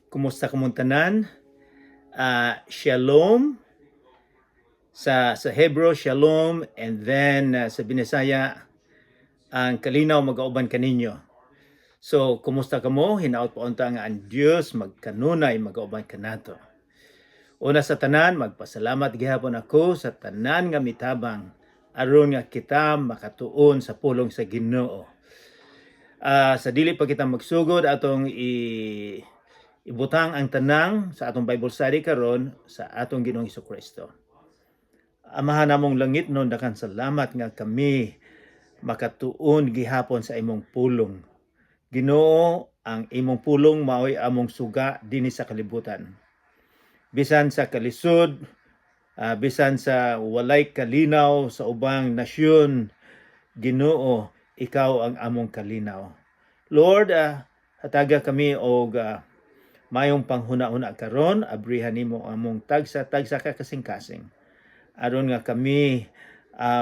Kumusta kamuntanan? Shalom. Sa Hebrew, shalom. And then sa Binisaya, ang kalinaw mag-auban kaninyo. So, kumusta kamo? Hinaot po unta nga ang Dios magkanunay mag-auban kanato. Una sa tanan, magpasalamat gihapon ako sa tanan nga mitabang aron nga kita makatuon sa pulong sa Ginoo. Sa dili pa kita magsugod atong ibutang ang tanang sa atong Bible study karon sa atong Ginoong Hesukristo. Amahan namong langit non dakan salamat nga kami makatuon gihapon sa imong pulong. Ginoo, ang imong pulong mao'y among suga dinhi sa kalibutan. Bisan sa kalisod, bisan sa walay kalinaw sa ubang nasyon, Ginoo, ikaw ang among kalinaw. Lord, hataga kami og mayong panghuna-huna karon, abrihan nimo among tagsa-tagsa ka kasing-kasing. Aron nga kami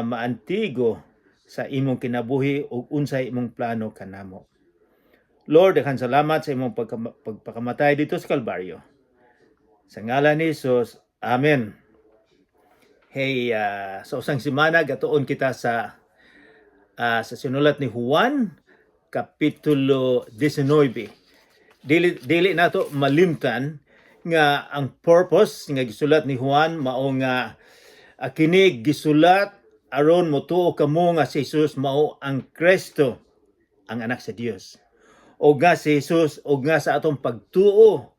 maantigo sa imong kinabuhi ug unsay imong plano kanamo. Lord, daghang salamat sa imong pagpakamatay dito sa Kalbaryo. Sa ngalan ni Jesus, Amen. Hey, sa usang semana gatuon kita sa sinulat ni Juan, Kapitulo 19. Dili nato malimtan nga ang purpose nga gisulat ni Juan mao nga kini gisulat aron motuo kamo nga si Jesus mao ang Kristo, ang anak sa Dios. O nga si Jesus o nga sa atong pagtuo,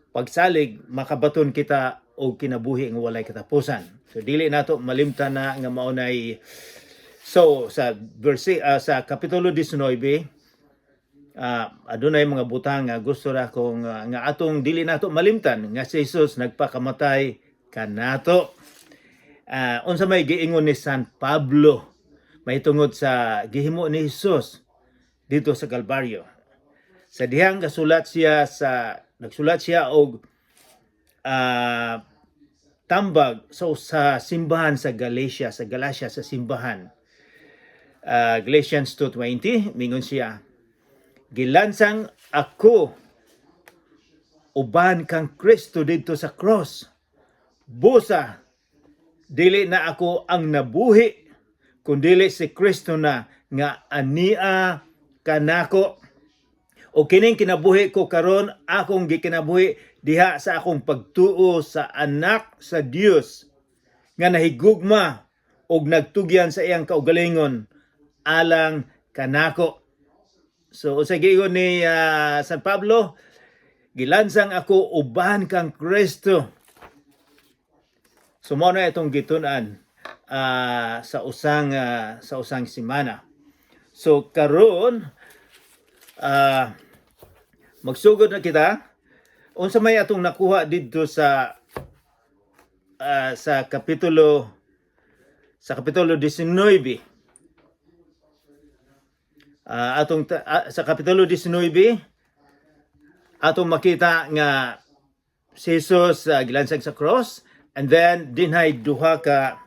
pagsalig, makabaton kita og kinabuhi nga walay katapusan. So dili nato malimtan na nga mao nay sa sa Kapitulo 19, adunay mga butang nga gusto ra kong nga atong dili nato malimtan nga si Jesus nagpakamatay kanato. Unsa may giingon ni San Pablo mahitungod sa gihimo ni Jesus dito sa Kalbaryo. Sa dihang nagsulat siya og tambag sa simbahan sa Galacia sa simbahan. Galatians 2:20 mingon siya, gilansang ako uban kang Kristo dito sa cross. Busa dili na ako ang nabuhi kundi si Kristo na nga ania kanako. O kining kinabuhi ko karon akong gikinabuhi diha sa akong pagtuo sa anak sa Dios nga nahigugma og nagtugyan sa iyang kaugalingon alang kanako. So usay giingon ni San Pablo, gilansang ako uban kang Kristo. So mao na itong gitun-an sa usang semana. So karon magsugod na kita unsa may atong nakuha dito sa kapitulo 19. Sa kapitulo 19 atong makita nga si Jesus gilansang sa cross, and then dinhay duha ka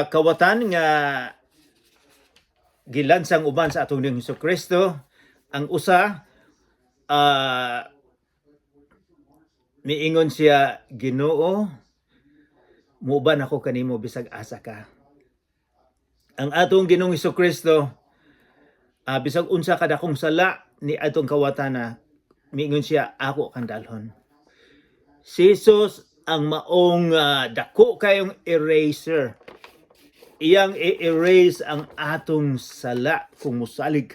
kawatan nga gilansang uban sa atong Ginoong Hesukristo. Ang usa miingon siya, Ginoo, muuban ako kanimo bisag asa ka. Ang atong Ginoong Hesukristo, bisag unsa kadakong sala ni atong kawatana, miingon siya, ako kang dalhon. Si Jesus ang maong dako kayong eraser. Iyang i-erase ang atong sala kung musalig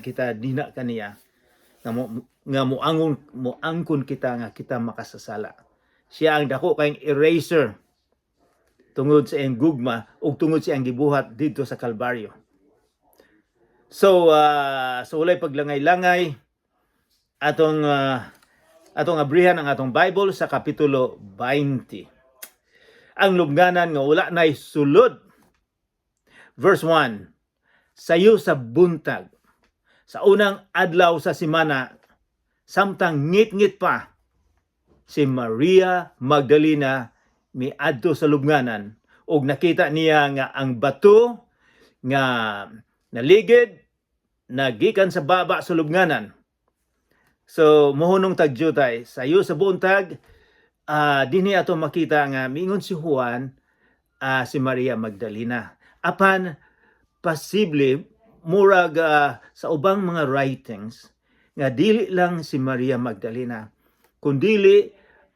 kita dina kaniya nga muangkon kita nga kita makasasala. Siya ang dako kayong eraser tungod sa iyang gugma ug tungod sa iyang gibuhat dito sa Kalbaryo. So walay paglangay-langay atong abrihan ang atong Bible sa Kapitulo 20. Ang lubnganan nga wala nay sulod. Verse 1, sayo sa buntag, sa unang adlaw sa semana, samtang ngit-ngit pa, si Maria Magdalena miadto sa lubnganan ug nakita niya nga ang bato nga naligid nagikan sa baba sa lubnganan. So mohunong tagjutay sayo sa buntag dinhi ato makita nga miingon si Juan si Maria Magdalena. Apan posible murag sa ubang mga writings nga dili lang si Maria Magdalena kundili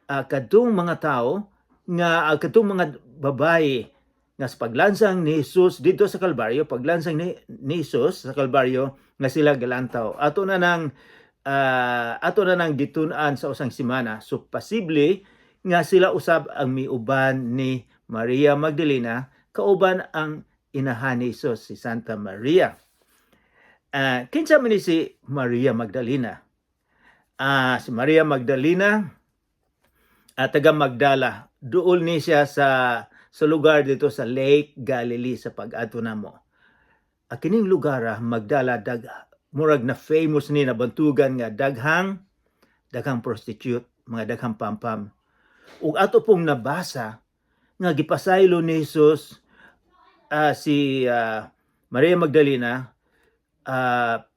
kadtong mga tao nga kadtong mga babae nga sa paglansang ni Jesus dito sa Kalbaryo, paglansang ni Jesus sa Kalbaryo nga sila galantaw. Ato na nang gitun-an sa usang semana. So posible nga sila usab ang miuban ni Maria Magdalena kauban ang inahan ni Jesus si Santa Maria. Kinsa man ni si Maria Magdalena? Si Maria Magdalena taga Magdala. Duol ni siya sa lugar dito sa Lake Galilee sa pag-adto namo. Kining lugar Magdala murag na famous ni nabantugan nga daghang prostitute, mga daghang pampam. Ug ato pong nabasa nga gipasaylo ni Jesus si Maria Magdalena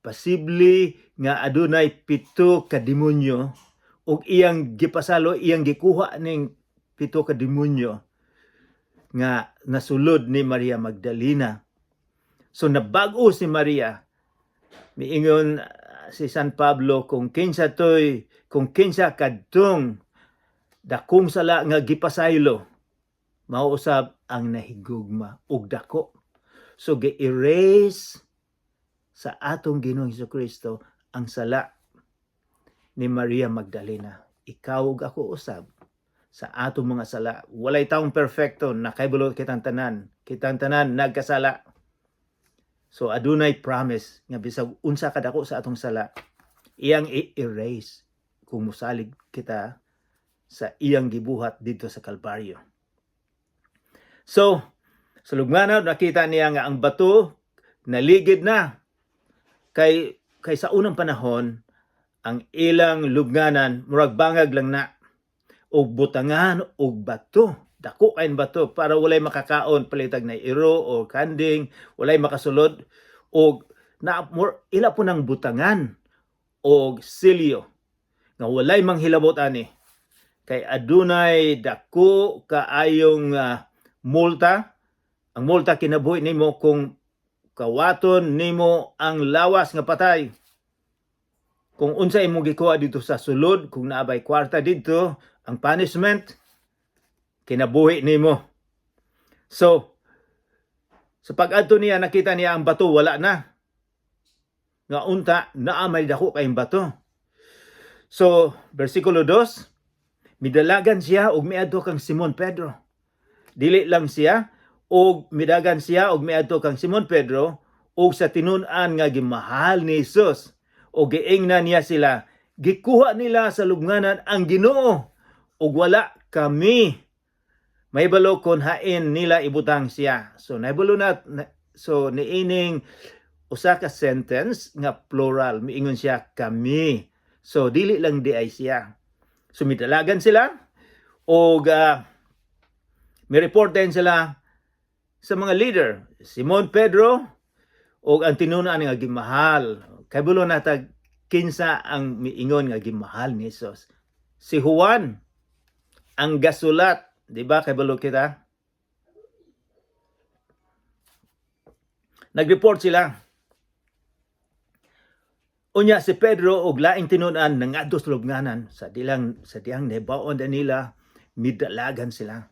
posible nga adunay 7 ka demonyo ug iyang gipasalo, iyang gikuha ning 7 ka demonyo nga nasulod ni Maria Magdalena. So nabag-o si Maria. Miingon si San Pablo kung kinsa kadtong dakong sala nga gipasaylo mao usab ang nahigugma ug dako. So gi-erase sa atong Ginoong Jesucristo ang sala ni Maria Magdalena. Ikaw ug ako usab sa atong mga sala. Walay taong perfecto, nakaibulot kitang tanan nagkasala. So adunay promise nga bisag unsa kadako sa atong sala, iyang i-erase kung musalig kita sa iyang gibuhat dito sa Kalbaryo. So sa lubnganan nakita niya nga ang bato naligid na kay sa unang panahon ang ilang lubnganan murag bangag lang na og butangan og bato, dako kayn bato para walay makakaon palitag na iro o kanding, walay makasulod og ila po ng butangan og silyo nga walay manghilabot ani kay adunay dako kaayong multa. Ang multa kinabuhi nimo kung kawaton nimo ang lawas nga patay. Kung unsa imong gikuha dito sa sulod, kung naabay kwarta dito, ang punishment kinabuhi nimo. So sa pag-adto niya nakita niya ang bato wala na. Nga unta naamay dako kayong bato. So bersikulo 2, midalagan siya og miadto kang Simon Pedro. Dili lang siya og midagan siya og miadto kang Simon Pedro og sa tinun-an nga gimahal ni Jesus og giingnan niya sila, gikuha nila sa lubnganan ang Ginoo ug wala kami mahibalo kon hain nila ibutang siya. So nahibalo na so niining usa ka sentence nga plural, miingon siya kami. So dili lang di ay siya. So midalagan sila og may report din sila sa mga leader, Simon Pedro og ang tinun-an nga gimahal. Kay bulo natag kinsa ang miingon nga gimahal ni Jesus. Si Juan ang gasulat, di ba? Kay bulo kita. Nag-report sila. Unya si Pedro og laing tinun-an nangadto sa lubnganan sa diyang nahibaw-on nila midalagan sila.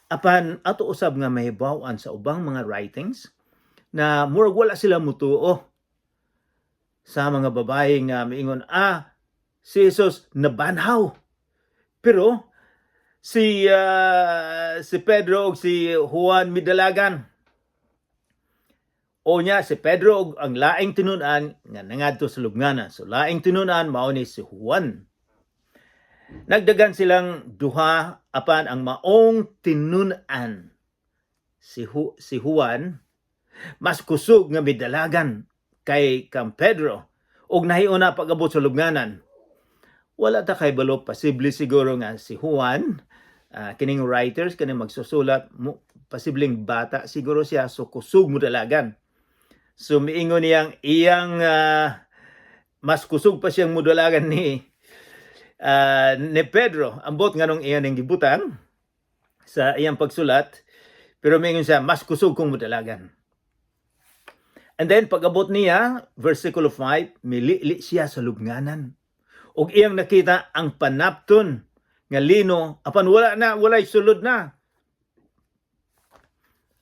Apan ato usab nga mahibaw-an sa ubang mga writings na murag wala sila mutuo sa mga babae nga miingon si Jesus nabanhaw. Pero si Pedro ug si Juan midalagan. O nya si Pedro ug ang laing tinun-an nga nangadto sa lubnganan. So laing tinun-an mao ni si Juan. Nagdagan silang duha apan ang maong tinun-an si Juan mas kusog nga midalagan kay kang Pedro ug nahiuna pag-abot sa lubnganan. Wala ta kay balo, posible siguro nga si Juan kining writers kaning magsusulat posibleng bata siguro siya, so kusog mo dalagan. So miingon iyang mas kusog pa siyang mudalagan ni Pedro, ambot nganong iyan ang gibutang sa iyang pagsulat, pero miingon siya mas kusog kong mudalagan. And then pag-abot niya, versikulo 5, milili siya sa lubnganan. Og iyang nakita ang panapton nga lino, apan walay sulod na.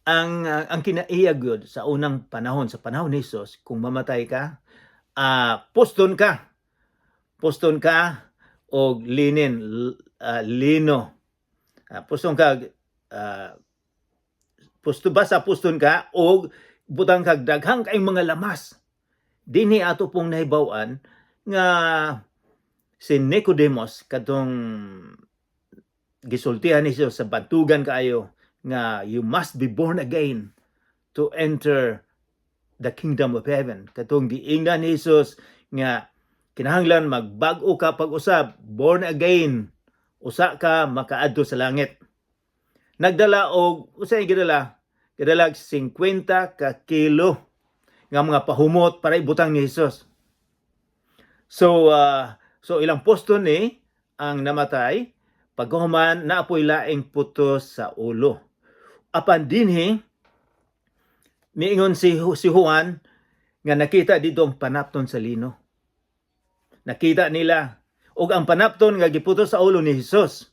Ang kinaiya gyud sa unang panahon, sa panahon ni Jesus, kung mamatay ka, poston ka og linen, lino. Poston ka, poston ka og butang kag daghang kay mga lamas. Dinhi ato pong nahibaw-an nga si Nicodemus kadtong gisultihan ni Jesus sa bantugan kaayo nga you must be born again to enter the kingdom of heaven. Katong giingnan ni Jesus nga kinahanglan magbag-o ka pag-usab, born again, usa ka makaadto sa langit. Nagdala og usay gidala 50 ka kilo nga mga pahumot para ibutang ni Jesus. So ilang poston ni ang namatay, paghuman naapoy laing putos sa ulo. Apan dinhi miingon si Juan nga nakita dito ang panapton sa lino. Nakita nila og ang panapton nga giputos sa ulo ni Jesus.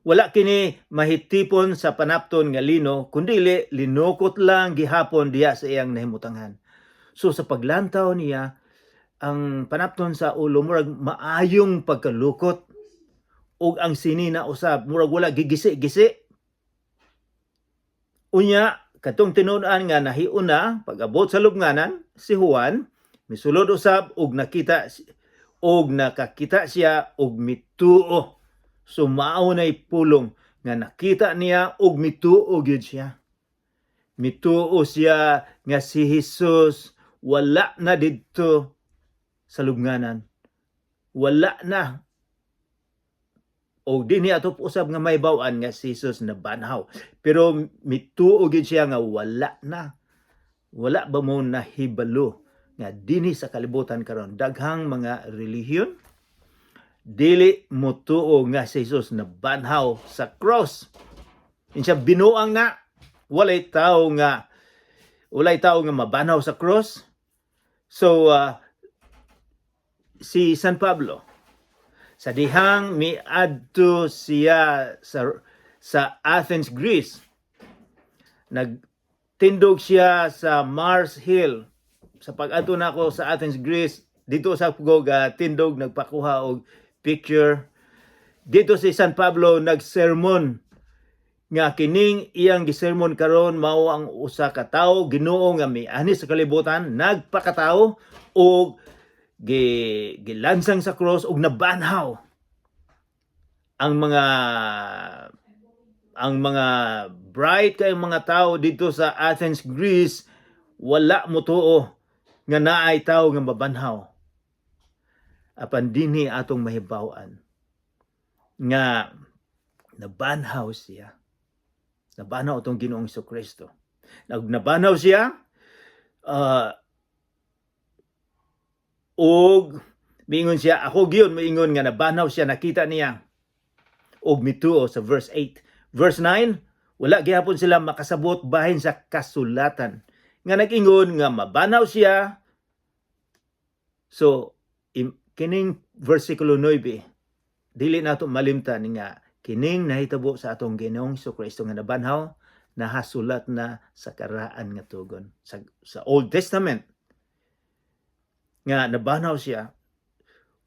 Wala kini mahitipon sa panapton nga lino, kundi linukot lang gihapon diya sa iyang nahimutangan. So sa paglantaw niya, ang panapton sa ulo murag maayong pagkalukot ug ang sinina usab murag wala gigisi-gisi. Unya katong tinud-an nga nahiuna pag-abot sa lubnganan si Juan misulod usab og nakakita siya og mituo. So mao nay pulong nga nakita niya og mituo gyud siya. Mituo siya nga si Jesus wala na didto sa lubnganan. Wala na. O dinhi ato usab nga may baw-an nga si Jesus na banhaw. Pero mituo gyud siya nga wala na. Wala ba mo nahibalo nga dinhi sa kalibutan karon daghang mga relihiyon dili motuo nga si Jesus na banhaw sa cross. Insya binuang na walay tao nga mabanhaw sa cross. So si San Pablo sa dihang miadto siya sa Athens, Greece, nagtindog siya sa Mars Hill. Sa pag-adto nako sa Athens, Greece, dito sa pugog tindog nagpakuha og picture. Dito si San Pablo nagsermon nga kining iyang gisermon karon mao ang usa ka tawo Ginoo nga miani sa kalibutan, nagpakatawo og gilansang sa cross og nabanhaw ang mga bright kay mga tawo dito sa Athens, Greece, wala mo tuo nga naay tawo nga mabanhaw. Apan dinhi atong mahibaw-an nga nabanhaw siya. Nabanhaw itong Ginoong Jesucristo. Nabanhaw siya og miingon siya, ako giyon miingon nga nabanhaw siya, nakita niya og mituo sa verse 8. Verse 9, wala gihapon sila makasabot bahin sa kasulatan nga nag-ingon nga mabanhaw siya. So kining versikulo 9, dili nato malimtan nga kining nahitabo sa atong Ginoong Jesucristo nga nabanhaw, nahasulat na sa karaan nga tugon sa Old Testament nga nabanhaw siya.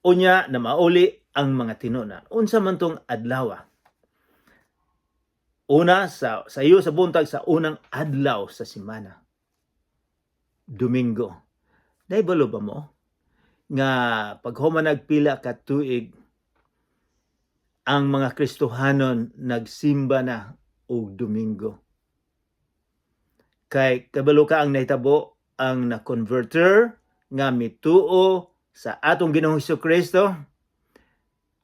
Unya na mauli ang mga tinuna. Unsa man tong adlaw? Una sa iyo sa buntag sa unang adlaw sa semana, Domingo. Naibalo ba mo nga paghuman nagpila ka tuig ang mga Kristohanon nagsimba na og Domingo? Kay kabalo ka ang nahitabo ang na-converter nga mituo sa atong Ginoong Jesucristo,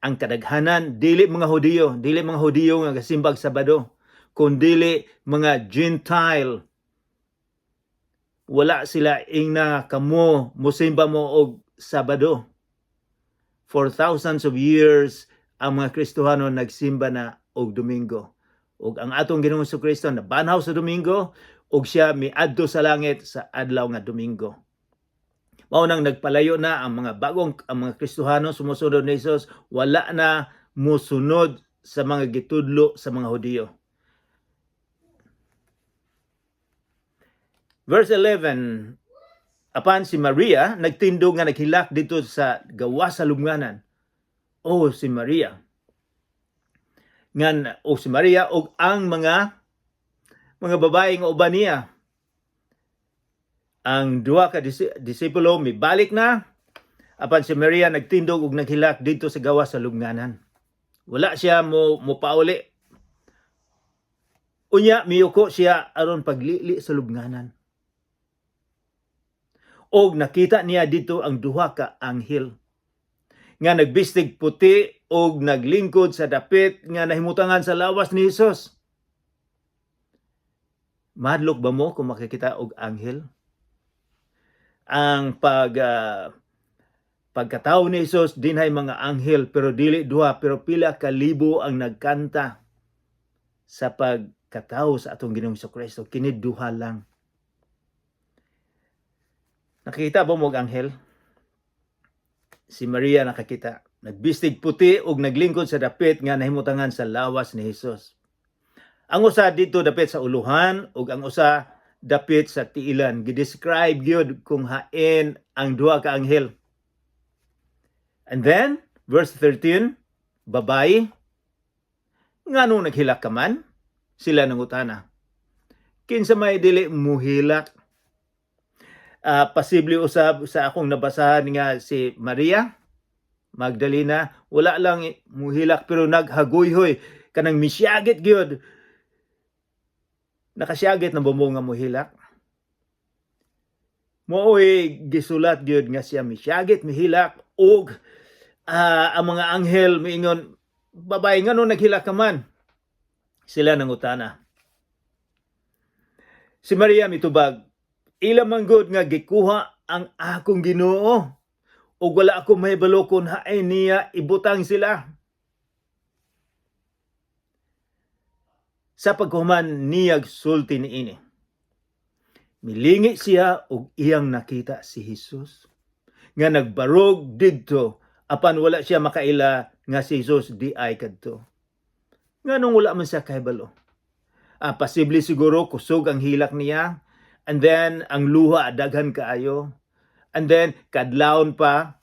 ang kadaghanan dili mga Hudiyo nga gasimbag Sabado, kundi mga Gentile. Wala sila ingna kamo musimba mo og Sabado. For thousands of years ang mga Kristohano nagsimba na og Domingo. Ug ang atong Ginoong Jesucristo nabanhaw sa Domingo ug siya miadto sa langit sa adlaw nga Domingo. Mao nang nagpalayo na ang mga Kristohano sumusunod ni Jesus, wala na musunod sa mga gitudlo sa mga Hudiyo. Verse 11, apan si Maria nagtindog nga naghilak dito sa gawas sa lubnganan. Si Maria ug ang mga babae nga uban niya. Ang duha ka disipulo mibalik na, apan si Maria nagtindog ug naghilak dito sa gawas sa lubnganan. Wala siya mo pauli. Unya miyuko siya aron paglili sa lubnganan. Og nakita niya dito ang duha ka anghel nga nagbistig puti og naglingkod sa dapit nga nahimutangan sa lawas ni Jesus. Madlok ba mo kung makikita og anghel? Ang pagkatao ni Jesus dinhay mga anghel, pero dili duha, pero pila ka libo ang nagkanta sa pagkatao sa atong Ginoong Jesucristo. Kini duha lang. Nakita ba mo og anghel? Si Maria nakakita. Nagbistig puti ug naglingkod sa dapit nga nahimutangan sa lawas ni Jesus. Ang usa dito dapit sa uluhan ug ang usa dapit sa tiilan. Gidescribe gyud kung hain ang duha ka anghel. And then, verse 13, babae, ngano naghilak ka man? Sila nangutana. Kinsa may dili muhilak? Posible usab sa akong nabasahan nga si Maria Magdalena, wala lang muhilak pero naghaguyhoy kanang misyagit gyud. Nakasyagit na bumo nga muhilak. Mooy gisulat gyud nga siya misyagit, mihilak ug ang mga anghel miingon, babae ngano naghilak ka man? Sila nangutana. Si Maria mitubag, ila man gud nga gikuha ang akong Ginoo ug wala ako mahibalo kung hain niya ibutang sila. Sa paghuman niyag sulti niini, milingi siya ug iyang nakita si Jesus nga nagbarog didto apan wala siya makaila nga si Jesus di ay kadto. Nganong wala man siya kahibalo? Posible siguro kusog ang hilak niya, and then ang luha daghan kaayo, and then kadlawon pa,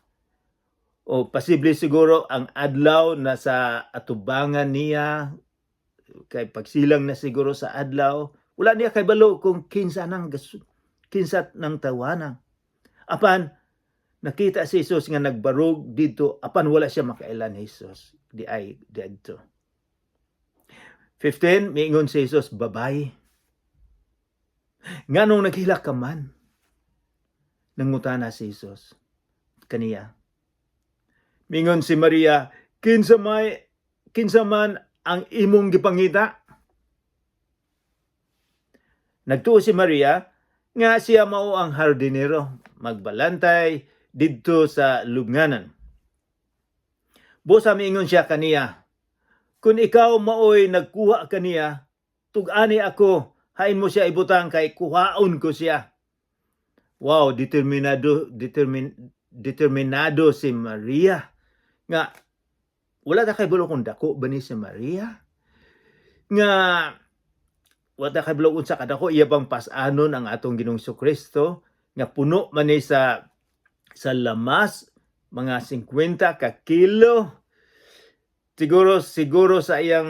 o posible siguro ang adlaw na sa atubangan niya, kay pagsilang na siguro sa adlaw, wala niya kahibalo kung kinsa nang tawanang. Apan nakita si Jesus nga nagbarog dito, apan wala siya makailan ni Jesus di ay didto. 15, miingon si Jesus, babae, nganong naghilak ka man? Nangutana si Jesus kaniya. Mingon si Maria, kinsa man ang imong gipangita? Nagtuo si Maria nga siya mao ang hardinero, magbalantay didto sa lubnganan. Busa miingon siya kaniya, kung ikaw maoy nagkuha kaniya, tug-ani ako, hain mo siya ibutang kay kuhaon ko siya. Wow, determinado si Maria. Nga, wala ta kay bulo kung dako ba ni si Maria? Nga, wala ta kay bulo kung sa kadako, iya bang pasanon ang atong Ginoong Jesucristo, nga puno man ni sa lamas, mga 50 ka kilo. Siguro sa iyang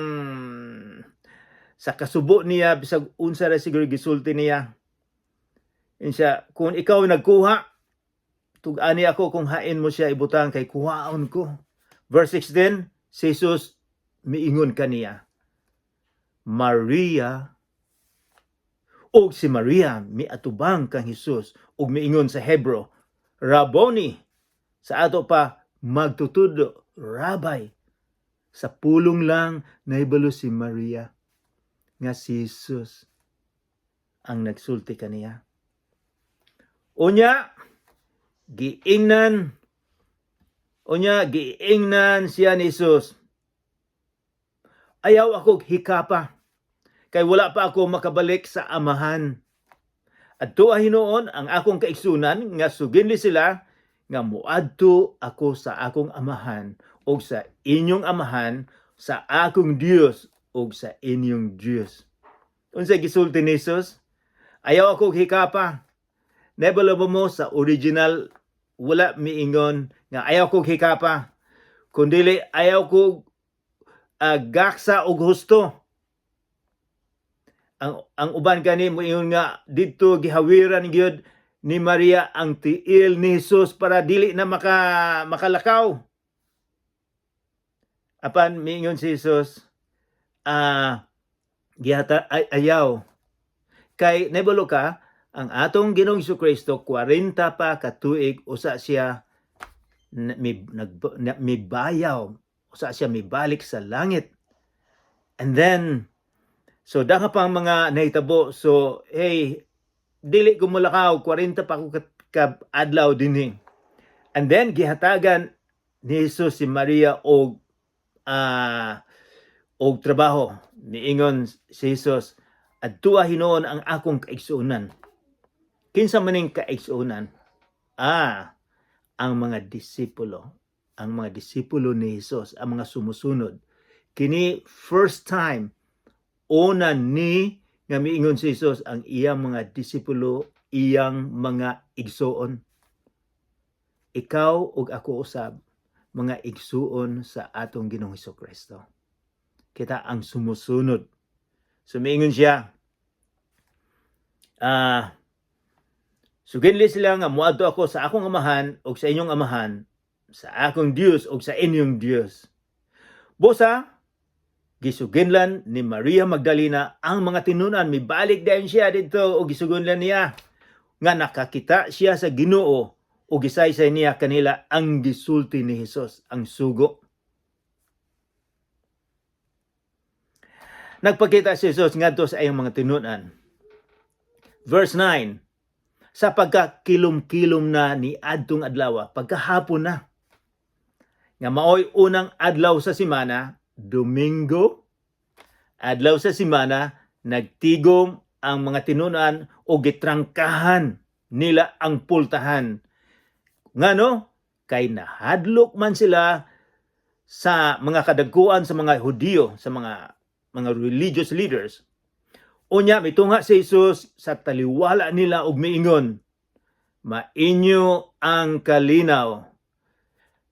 sa kasubo niya, bisag unsa ra siguro gisulti niya. Insya, kung ikaw nagkuha, tug-ani ako kung hain mo siya ibutang kay kuhaon ko. Verse 16, si Jesus miingon kaniya, Maria, og si Maria miatubang kang Jesus og miingon sa Hebro, Rabboni, sa ato pa magtutudo, Rabbi. Sa pulong lang nahibalo si Maria nga si Jesus ang nagsulti kaniya. Unya giingnan siya ni Jesus. Ayaw ako hikapa kay wala pa ako makabalik sa amahan. Adto hinuon ang akong kaigsunan nga suginli sila nga muadto ako sa akong amahan o sa inyong amahan, sa akong Dios o sa inyong Dios. Unsay gisulti ni Jesus? Ayaw ako hikapa. Nebalo mo sa original, wala miingon nga ayaw ko hikapa, kundili ayaw ko gaksa og husto. Ang uban kani moingon nga didto gihawiran gyud ni Maria ang tiil ni Jesus para dili na makalakaw. Apan miingon si Jesus, ayaw. Kay nebalo ka, ang atong Ginoong Jesucristo 40 pa ka tuig usa siya mibayaw, usa siya mibalik sa langit. And then so daka pang mga nahitabo, so hey, dili ko mulakaw 40 pa ko ka adlaw dinhi. And then gihatagan ni Jesus si Maria og trabaho. Niingon si Jesus, adtua hinuon ang akong kaigsuonan. Kinsa maning kaigsuonan? Ang mga disipulo. Ang mga disipulo ni Jesus, ang mga sumusunod. Kini first time una ni nga miingon si Jesus ang iyang mga disipulo, iyang mga igsuon. Ikaw ug ako usab mga igsuon sa atong Ginoong Jesucristo. Kita ang sumusunod. So miingon siya, suginli sila nga muadto ako sa akong amahan o sa inyong amahan, sa akong Dios o sa inyong Dios. Busa, gisuginlan ni Maria Magdalena ang mga tinunan. Mibalik din siya dito o gisuginlan niya nga nakakita siya sa Ginoo o gisaysay niya kanila ang gisulti ni Jesus, ang sugo. Nagpakita si Jesus ngadto sa iyang mga tinunan. Verse 9, sa pagkakilom-kilom na ni adtong adlaw, pagkahapon na, nga maoy unang adlaw sa semana, Domingo, adlaw sa semana, nagtigom ang mga tinunan o gitrangkahan nila ang pultahan. Ngano? Kay nahadlok man sila sa mga kadagkuan sa mga Hudiyo, sa mga religious leaders. Unya mitunga si Jesus sa taliwala nila og miingon, mainyo ang kalinaw.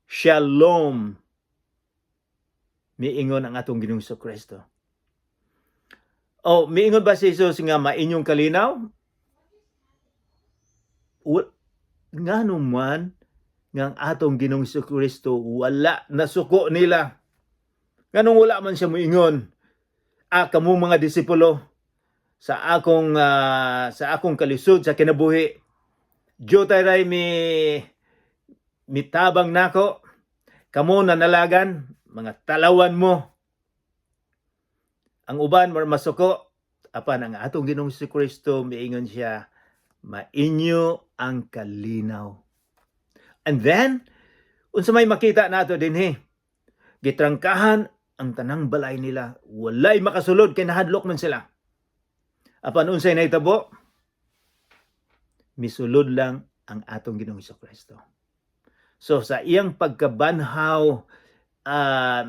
Shalom. Miingon ang atong Ginoong Jesucristo. Miingon ba si Jesus nga mainyong kalinaw? Nga naman nga ang atong Ginoong Jesucristo wala nasuko nila. Nganong wala man siya moingon, kamo mga disipulo sa akong kalisod sa kinabuhi, Diyo tayo mitabang nako, kamo nanalagan, mga talawan mo. Ang uban masuko, apan ang atong Ginoong Jesucristo miingon siya, mainyo ang kalinaw. And then, unsa may makita nato dinhi, gitrangkahan ang tanang balay nila, walay makasulod kay nahadlok man sila. Apan unsay nahitabo? Misulod lang ang atong Ginoong Jesucristo. So sa iyang pagkabanhaw,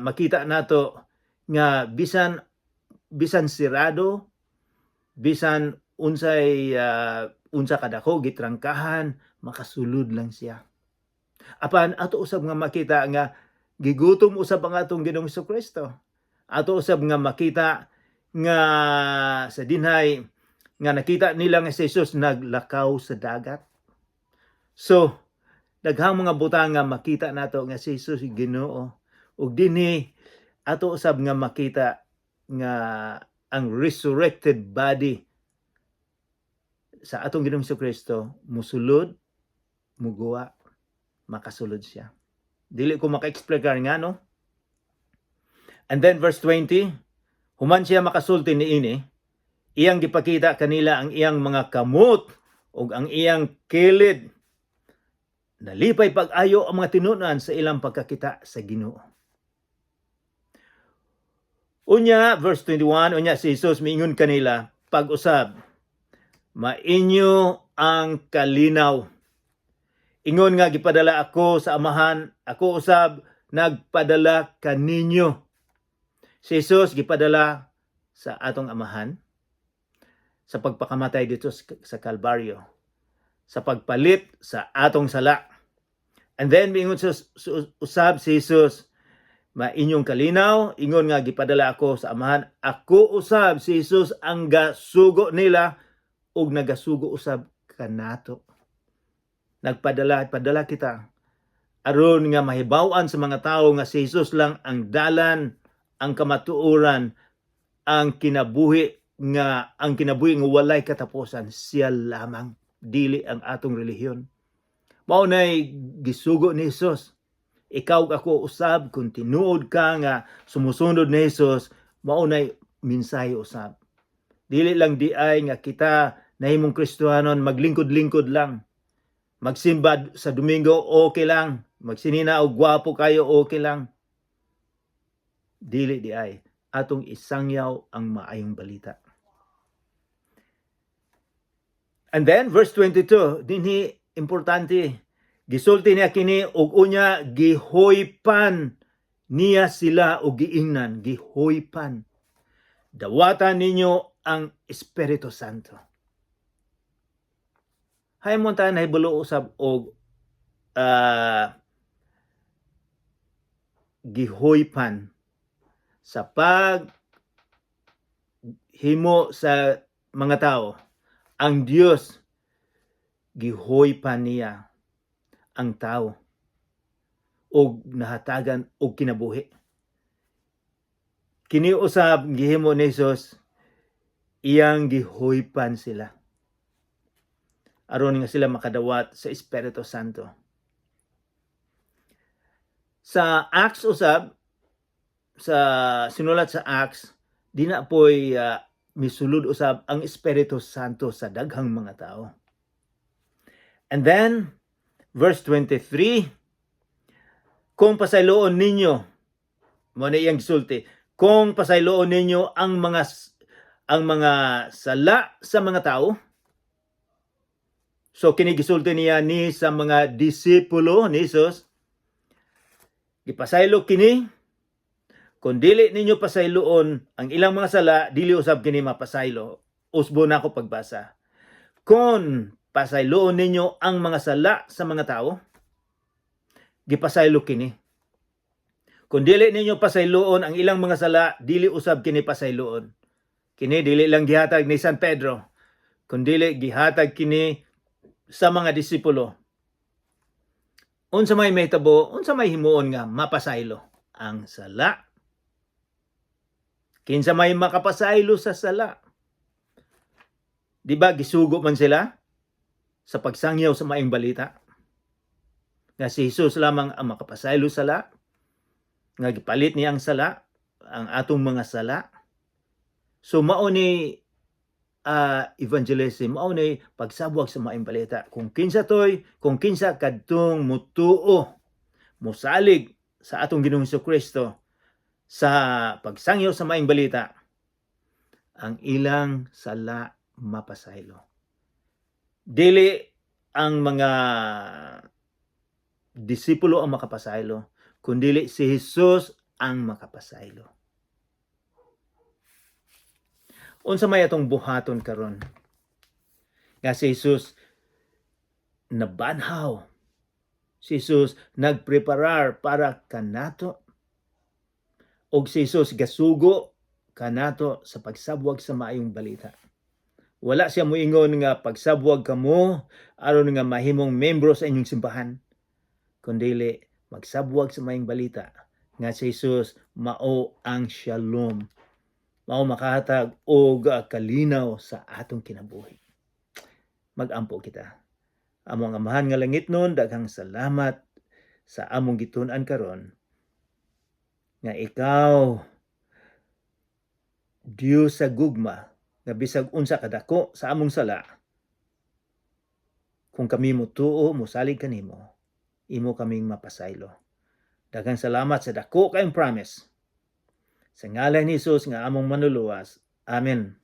makita nato nga bisan sirado, bisan unsa kadako gitrangkahan, makasulod lang siya. Apan ato usab nga makita nga gigutom usab ang atong Ginoong Jesucristo. Ato usab nga makita nga sa dinhay nga nakita nila nga si Jesus naglakaw sa dagat. So daghang mga butang nga makita nato nga si Jesus Ginoo, ug dinhi ato usab nga makita nga ang resurrected body sa atong Ginoong Jesucristo musulod, makasulod siya. Dili ko maka-explain nga no. And then verse 20, human siya makasulti niini, iyang gipakita kanila ang iyang mga kamot ug ang iyang kilid. Nalipay pag-ayo ang mga tinunan sa ilang pagkakita sa Ginoo. Unya, verse 21, unya si Jesus miingon kanila, pag-usab, mainyo ang kalinaw. Ingon nga gipadala ako sa amahan, ako usab nagpadala kaninyo. Si Jesus gipadala sa atong amahan sa pagpakamatay dito sa Kalbaryo, sa pagpalit sa atong sala. And then miingon usab si Jesus, mainyong kalinaw, ingon nga gipadala ako sa amahan, ako usab si Jesus ang gasugo nila ug nagasugo usab kanato. Padala kita aron nga mahibaw-an sa mga tawo nga si Jesus lang ang dalan, ang kamatuoran, ang kinabuhi nga walay katapusan, siya lamang, dili ang atong relihiyon. Mao nay gisugo ni Jesus. Ikaw ako usab kung tinuod ka nga sumusunod ni Jesus, mao nay mensahe usab. Dili lang di ay nga kita nahimong Kristiyanon maglingkod-lingkod lang. Magsimba sa Domingo, okay lang. Magsinina og gwapo kayo, okay lang. Dili di ay. Atong isangyaw ang maayong balita. And then, verse 22, dinhi importante. Gisulti niya kini ug unya gihoypan niya sila og giingnan. Gihoypan. Dawatan ninyo ang Espiritu Santo. Haymon tayo nahibulo usab og gihoypan sa paghimo sa mga tao. Ang Dios gihoypan niya ang tao og nahatagan og kinabuhi. Kini usab gihimo ni Jesus, iyang gihoypan sila aron nga sila makadawat sa Espiritu Santo. Sa Acts usab, sa sinulat sa Acts, di na po'y misulod usab ang Espiritu Santo sa daghang mga tao. And then, verse 23, kung pasayloon ninyo, mo na iyang gisulti, kung pasayloon ninyo ang mga sala sa mga tao. So kini gisulti niya ni sa mga disipulo ni Jesus, gipasaylo kini, kung dili ninyo pasayloon ang ilang mga sala, dili usab kini mapasaylo. Usbo na ako pagbasa. Kung pasayloon ninyo ang mga sala sa mga tao, gipasaylo kini. Kung dili ninyo pasayloon ang ilang mga sala, dili usab kini pasayloon. Kini dili lang gihatag ni San Pedro, kundi gihatag kini sa mga disipulo. Unsa may mahitabo, unsa may himuon nga mapasaylo ang sala. Kinsa may makapasaylo sa sala. Di ba gisugo man sila sa pagsangyaw sa maayong balita? Nga si Jesus lamang ang makapasaylo sala, nga gipalit niya ang sala, ang atong mga sala. So mao ni evangelism, mao ni pagsabwag sa maayong balita. Kung kinsa kadtong mutuo, musalig sa atong Ginoong Jesucristo sa pagsangyaw sa maayong balita, ang ilang sala mapasaylo. Dili ang mga disipulo ang makapasaylo, kundi si Jesus ang makapasaylo. Unsa may atong buhaton karon? Nga si Jesus nabanhaw. Si Jesus nagpreparar para kanato. Og si Jesus gasugo kanato sa pagsabwag sa maayong balita. Wala siya moingon nga pagsabwag kamo aron nga mahimong membro sa inyong simbahan. Kundi magsabwag sa maayong balita nga si Jesus mao ang shalom. Mao makahatag og kalinaw sa atong kinabuhi. Mag-ampo kita. Among amahan nga langitnon, daghang salamat sa among gitun-an karon nga ikaw Dios sa gugma nga bisag unsa kadako sa among sala, kung kami mutuo mosalig kanimo, imo kaming mapasaylo. Daghang salamat sa dako kayong promise. Sa ngalan ni Jesus nga among manluluwas. Amen.